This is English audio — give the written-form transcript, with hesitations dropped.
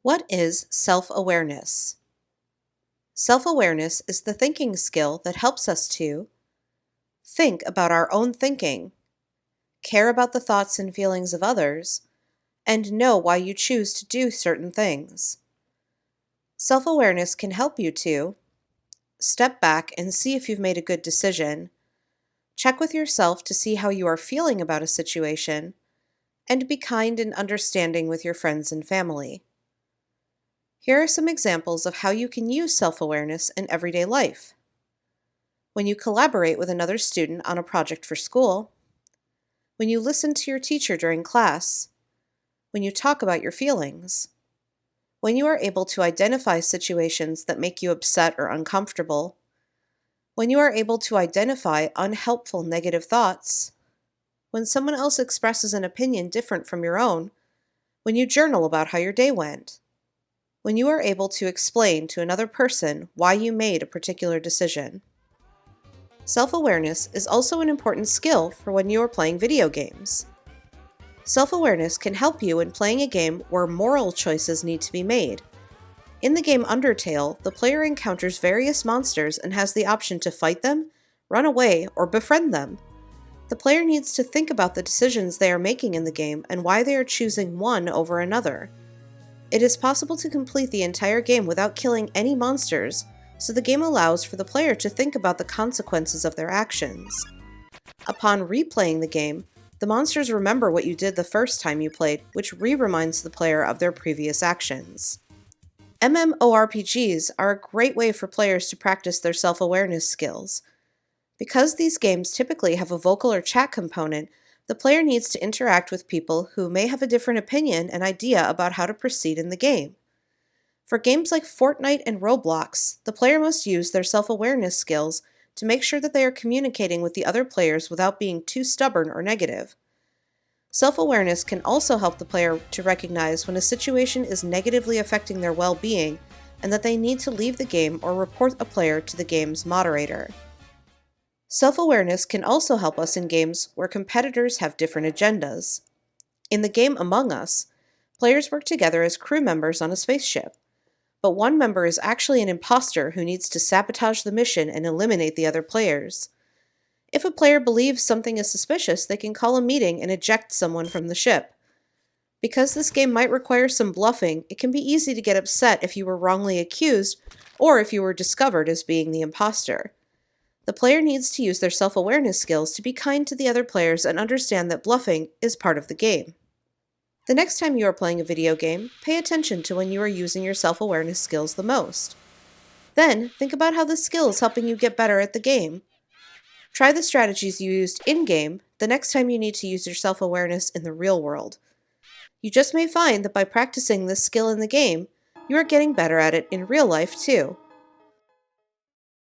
What is self-awareness? Self-awareness is the thinking skill that helps us to think about our own thinking, care about the thoughts and feelings of others, and know why you choose to do certain things. Self-awareness can help you to step back and see if you've made a good decision, check with yourself to see how you are feeling about a situation, and be kind and understanding with your friends and family. Here are some examples of how you can use self-awareness in everyday life. When you collaborate with another student on a project for school, when you listen to your teacher during class, when you talk about your feelings, when you are able to identify situations that make you upset or uncomfortable, when you are able to identify unhelpful negative thoughts, when someone else expresses an opinion different from your own, when you journal about how your day went, when you are able to explain to another person why you made a particular decision. Self-awareness is also an important skill for when you are playing video games. Self-awareness can help you in playing a game where moral choices need to be made. In the game Undertale, the player encounters various monsters and has the option to fight them, run away, or befriend them. The player needs to think about the decisions they are making in the game and why they are choosing one over another. It is possible to complete the entire game without killing any monsters, so the game allows for the player to think about the consequences of their actions. Upon replaying the game, the monsters remember what you did the first time you played, which reminds the player of their previous actions. MMORPGs are a great way for players to practice their self-awareness skills. Because these games typically have a vocal or chat component, the player needs to interact with people who may have a different opinion and idea about how to proceed in the game. For games like Fortnite and Roblox, the player must use their self-awareness skills to make sure that they are communicating with the other players without being too stubborn or negative. Self-awareness can also help the player to recognize when a situation is negatively affecting their well-being and that they need to leave the game or report a player to the game's moderator. Self-awareness can also help us in games where competitors have different agendas. In the game Among Us, players work together as crew members on a spaceship, but one member is actually an imposter who needs to sabotage the mission and eliminate the other players. If a player believes something is suspicious, they can call a meeting and eject someone from the ship. Because this game might require some bluffing, it can be easy to get upset if you were wrongly accused or if you were discovered as being the imposter. The player needs to use their self-awareness skills to be kind to the other players and understand that bluffing is part of the game. The next time you are playing a video game, pay attention to when you are using your self-awareness skills the most. Then, think about how the skill is helping you get better at the game. Try the strategies you used in-game the next time you need to use your self-awareness in the real world. You just may find that by practicing this skill in the game, you are getting better at it in real life too.